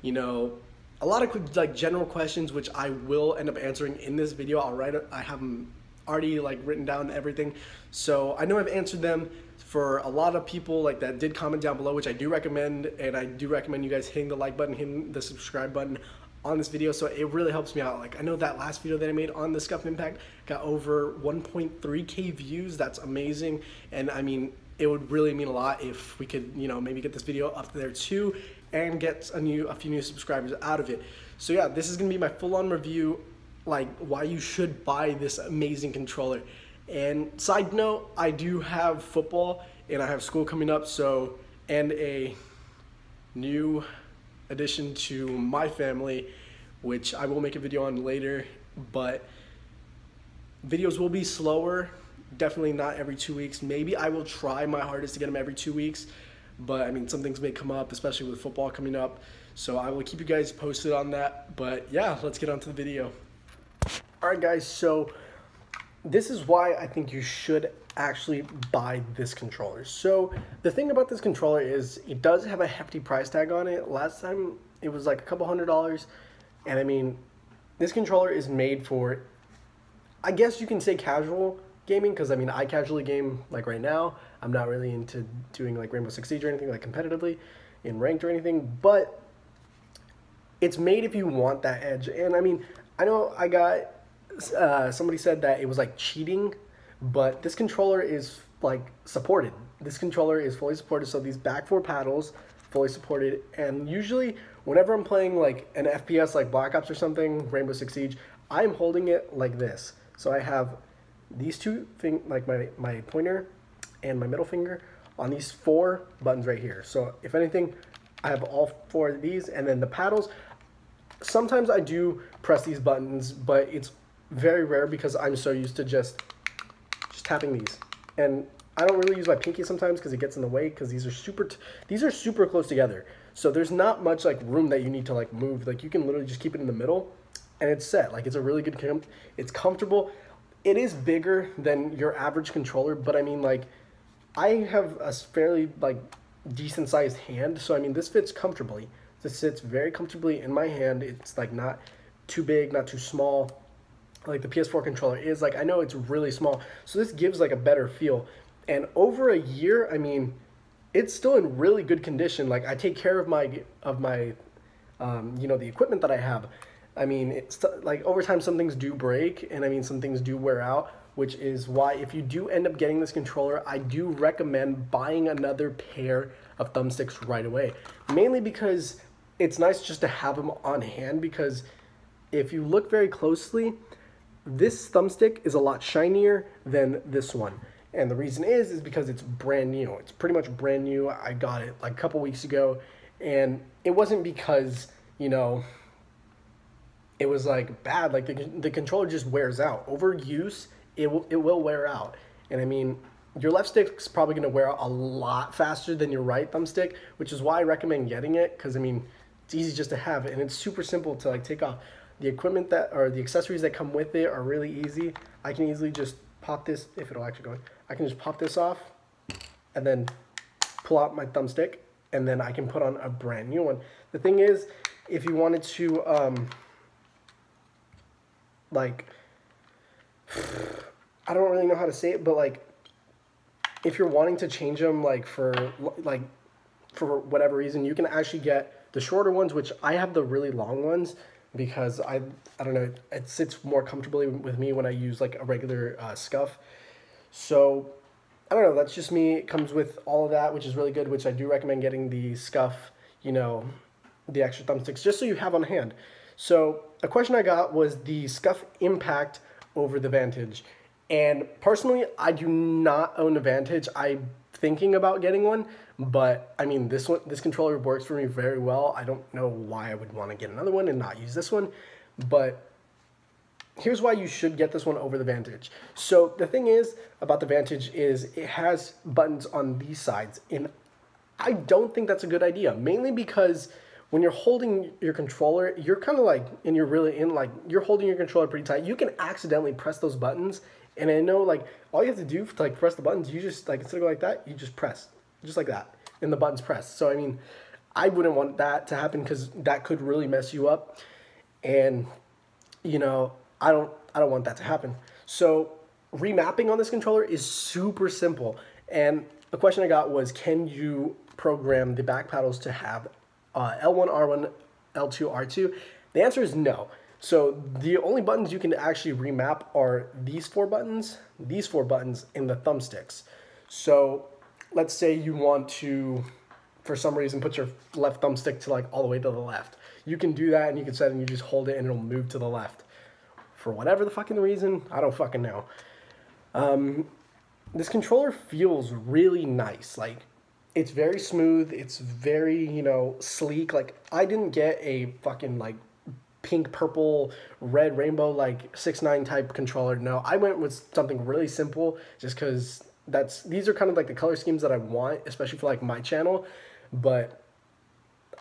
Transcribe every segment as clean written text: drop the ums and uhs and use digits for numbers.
you know, a lot of like general questions which I will end up answering in this video. I have them already like written down everything, so I know I've answered them for a lot of people like that did comment down below, which I do recommend, and I do recommend you guys hitting the like button, hitting the subscribe button on this video, so it really helps me out. Like I know that last video that I made on the Scuf impact got over 1.3k views. That's amazing, and I mean it would really mean a lot if we could, you know, maybe get this video up there too and get a few new subscribers out of it. So yeah, this is gonna be my full-on review, like why you should buy this amazing controller. And side note, I do have football and I have school coming up, so, and a new addition to my family, which I will make a video on later, but videos will be slower, definitely not every 2 weeks. Maybe I will try my hardest to get them every 2 weeks, but I mean, some things may come up, especially with football coming up, so I will keep you guys posted on that. But yeah, let's get on to the video. Alright guys, so this is why I think you should actually buy this controller. So the thing about this controller is it does have a hefty price tag on it. Last time it was like a couple $100s, and I mean, this controller is made for, I guess you can say, casual gaming, because I mean I casually game like right now. I'm not really into doing like Rainbow Six Siege or anything like competitively in ranked or anything, but it's made if you want that edge. And I mean, I know I got somebody said that it was like cheating, but this controller is like supported. This controller is fully supported, so these back four paddles fully supported, and usually whenever I'm playing like an FPS like Black Ops or something, Rainbow Six Siege, I'm holding it like this. So I have these two like my pointer and my middle finger on these four buttons right here. So if anything, I have all four of these, and then the paddles, sometimes I do press these buttons, but it's very rare because I'm so used to just tapping these, and I don't really use my pinky sometimes because it gets in the way, because these are super close together, so there's not much like room that you need to like move. Like you can literally just keep it in the middle and it's set. Like it's a really good it's comfortable. It is bigger than your average controller, but I mean, like I have a fairly like decent sized hand, so I mean this fits comfortably. This sits very comfortably in my hand. It's like not too big, not too small like the PS4 controller is. Like I know it's really small, so this gives like a better feel. And over a year, I mean, it's still in really good condition. Like I take care of my you know, the equipment that I have. I mean, it's like over time some things do break, and I mean some things do wear out, which is why if you do end up getting this controller, I do recommend buying another pair of thumbsticks right away. Mainly because it's nice just to have them on hand, because if you look very closely, this thumbstick is a lot shinier than this one. And the reason is because it's brand new. It's pretty much brand new. I got it like a couple weeks ago, and it wasn't because, you know, it was like bad. Like the controller just wears out. Overuse, it will wear out. And I mean, your left stick's probably gonna wear out a lot faster than your right thumbstick, which is why I recommend getting it, because I mean, it's easy just to have it, and it's super simple to like take off. The equipment that, or the accessories that come with it, are really easy. I can easily just pop this, if it'll actually go in, I can just pop this off and then pull out my thumbstick, and then I can put on a brand new one. The thing is, if you wanted to, like, I don't really know how to say it, but like, if you're wanting to change them, like for whatever reason, you can actually get the shorter ones, which I have the really long ones, because I don't know, it sits more comfortably with me when I use like a regular Scuf. So I don't know, that's just me. It comes with all of that, which is really good, which I do recommend getting the Scuf, you know, the extra thumbsticks, just so you have on hand. So a question I got was the Scuf Impact over the Vantage, and personally I do not own a Vantage. I'm thinking about getting one, but I mean, this controller works for me very well. I don't know why I would want to get another one and not use this one, but here's why you should get this one over the Vantage. So the thing is about the Vantage is it has buttons on these sides, and I don't think that's a good idea, mainly because when you're holding your controller, you're kind of like, and you're really in, like, you're holding your controller pretty tight. You can accidentally press those buttons, and I know, like, all you have to do to, like, press the buttons, you just, like, instead of going like that, you just press, just like that, and the button's pressed. So, I mean, I wouldn't want that to happen because that could really mess you up. And, you know, I don't want that to happen. So remapping on this controller is super simple. And the question I got was, can you program the back paddles to have L1, R1, L2, R2? The answer is no. So the only buttons you can actually remap are these four buttons, and the thumbsticks. So let's say you want to, for some reason, put your left thumbstick to like all the way to the left. You can do that, and you can set it and you just hold it and it'll move to the left. For whatever the fucking reason, I don't fucking know. This controller feels really nice. Like, it's very smooth. It's very, you know, sleek. Like, I didn't get a fucking, like, pink, purple, red, rainbow, like, 6ix9ine type controller. No, I went with something really simple just because these are kind of, like, the color schemes that I want, especially for, like, my channel. But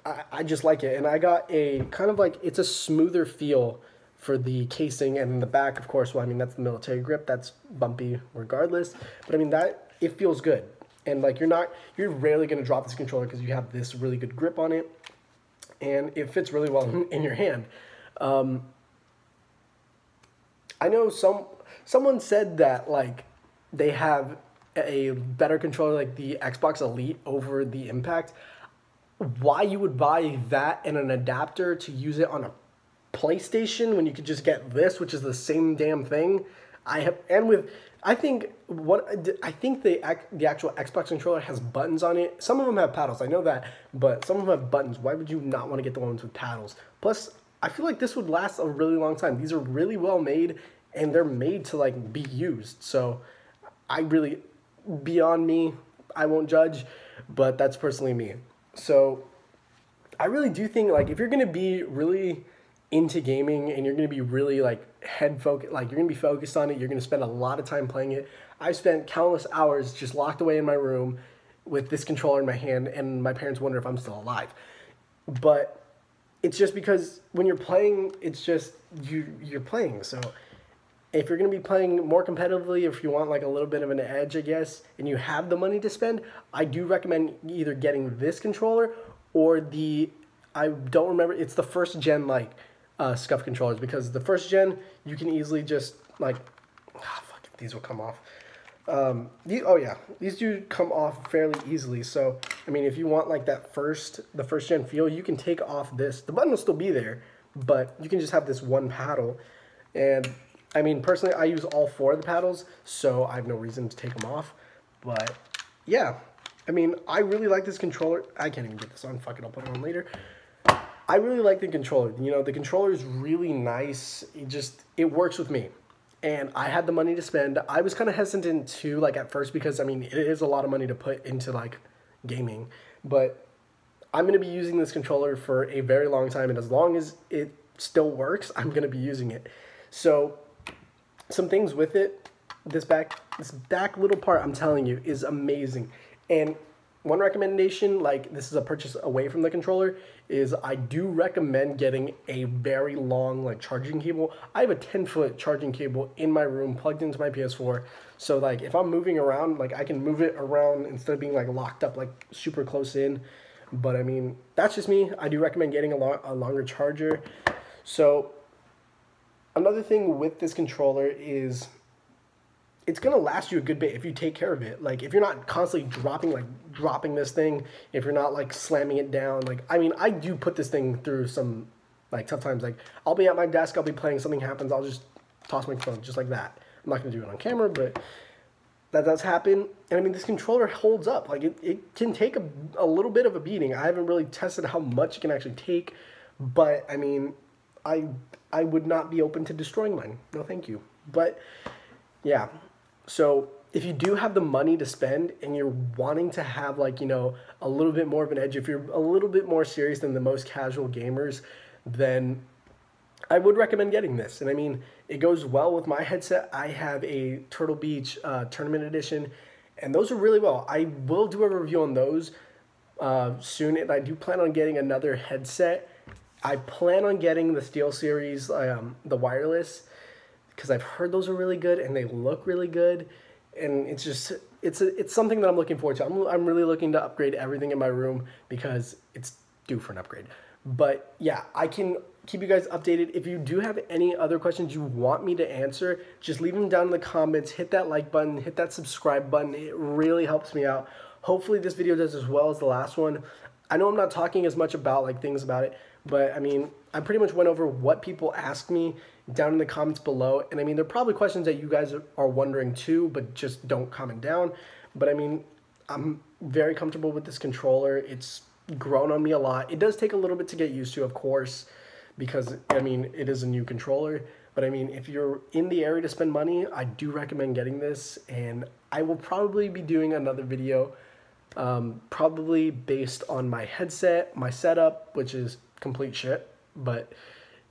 I just like it. And I got a kind of, like, it's a smoother feel for the casing, and in the back, of course, well, I mean, that's the military grip. That's bumpy regardless. But I mean, it feels good. And like, you're rarely going to drop this controller because you have this really good grip on it. And it fits really well in your hand. I know someone said that like they have a better controller like the Xbox Elite over the Impact. Why you would buy that and an adapter to use it on a PlayStation when you could just get this, which is the same damn thing. I think the actual Xbox controller has buttons on it. Some of them have paddles, I know that, but some of them have buttons. Why would you not want to get the ones with paddles? Plus, I feel like this would last a really long time. These are really well made, and they're made to like be used. So, beyond me, I won't judge, but that's personally me. So, I really do think like if you're gonna be really into gaming and you're going to be really like you're going to be focused on it, you're going to spend a lot of time playing it. I spent countless hours just locked away in my room with this controller in my hand, and my parents wonder if I'm still alive. But it's just because when you're playing, it's just you're playing. So if you're going to be playing more competitively, if you want like a little bit of an edge, I guess, and you have the money to spend, I do recommend either getting this controller or I don't remember, it's the first gen like Scuf controllers, because the first gen you can easily just like these will come off. These do come off fairly easily. So I mean, if you want like the first gen feel, you can take off this. The button will still be there, but you can just have this one paddle. And I mean, personally, I use all four of the paddles, so I have no reason to take them off. But yeah, I mean, I really like this controller. I can't even get this on. Fuck it, I'll put it on later. I really like the controller. You know, the controller is really nice. It works with me. And I had the money to spend. I was kind of hesitant too, like at first, because I mean, it is a lot of money to put into like gaming. But I'm going to be using this controller for a very long time. And as long as it still works, I'm going to be using it. So some things with it, this back little part, I'm telling you, is amazing. And one recommendation, like this is a purchase away from the controller, is I do recommend getting a very long like charging cable. I have a 10-foot charging cable in my room plugged into my PS4. So like if I'm moving around, like I can move it around instead of being like locked up like super close in. But I mean, that's just me. I do recommend getting a longer charger. So another thing with this controller is it's going to last you a good bit if you take care of it. Like, if you're not constantly dropping this thing, if you're not, like, slamming it down. Like, I mean, I do put this thing through some, like, tough times. Like, I'll be at my desk, I'll be playing, something happens, I'll just toss my phone just like that. I'm not going to do it on camera, but that does happen. And, I mean, this controller holds up. Like, it can take a little bit of a beating. I haven't really tested how much it can actually take. But, I mean, I would not be open to destroying mine. No, thank you. But, yeah. So if you do have the money to spend and you're wanting to have like, you know, a little bit more of an edge, if you're a little bit more serious than the most casual gamers, then I would recommend getting this. And I mean, it goes well with my headset. I have a Turtle Beach Tournament Edition, and those are really well. I will do a review on those soon, and I do plan on getting another headset. I plan on getting the SteelSeries, the wireless, because I've heard those are really good and they look really good, and it's something that I'm looking forward to. I'm really looking to upgrade everything in my room because it's due for an upgrade. But yeah, I can keep you guys updated. If you do have any other questions you want me to answer, just leave them down in the comments. Hit that like button, hit that subscribe button. It really helps me out. Hopefully this video does as well as the last one. I know I'm not talking as much about like things about it, but I mean, I pretty much went over what people ask me down in the comments below. And I mean, there are probably questions that you guys are wondering too, but just don't comment down. But I mean, I'm very comfortable with this controller. It's grown on me a lot. It does take a little bit to get used to, of course, because I mean, it is a new controller. But I mean, if you're in the area to spend money, I do recommend getting this. And I will probably be doing another video probably based on my headset, my setup, which is complete shit, but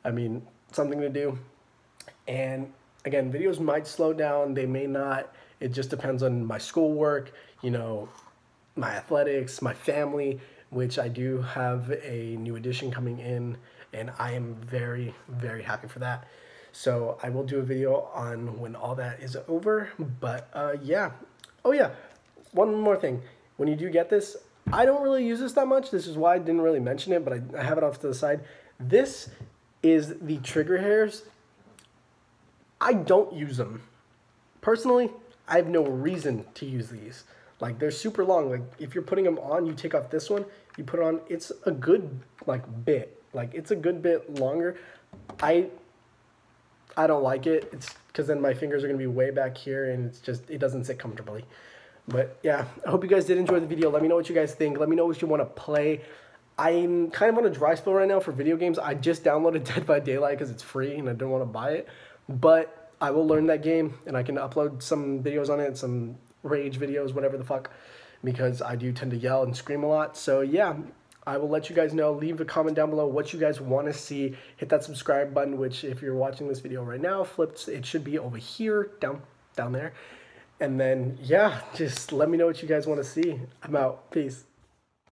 I mean, something to do. And again, videos might slow down, they may not. It just depends on my schoolwork, you know, my athletics, my family, which I do have a new edition coming in, and I am very, very happy for that. So I will do a video on when all that is over, but yeah. Oh yeah, one more thing. When you do get this, I don't really use this that much. This is why I didn't really mention it, but I have it off to the side. This is the trigger hairs. I don't use them. Personally, I have no reason to use these. Like, they're super long. Like, if you're putting them on, you take off this one, you put it on, it's a good, like, bit. Like, it's a good bit longer. I don't like it. It's because then my fingers are going to be way back here, and it's just, it doesn't sit comfortably. But yeah, I hope you guys did enjoy the video. Let me know what you guys think. Let me know what you want to play. I'm kind of on a dry spell right now for video games. I just downloaded Dead by Daylight because it's free and I didn't want to buy it. But I will learn that game and I can upload some videos on it, some rage videos, whatever the fuck, because I do tend to yell and scream a lot. So yeah, I will let you guys know. Leave a comment down below what you guys want to see. Hit that subscribe button, which if you're watching this video right now, flipped, it should be over here, down there. And then, yeah, just let me know what you guys want to see. I'm out. Peace.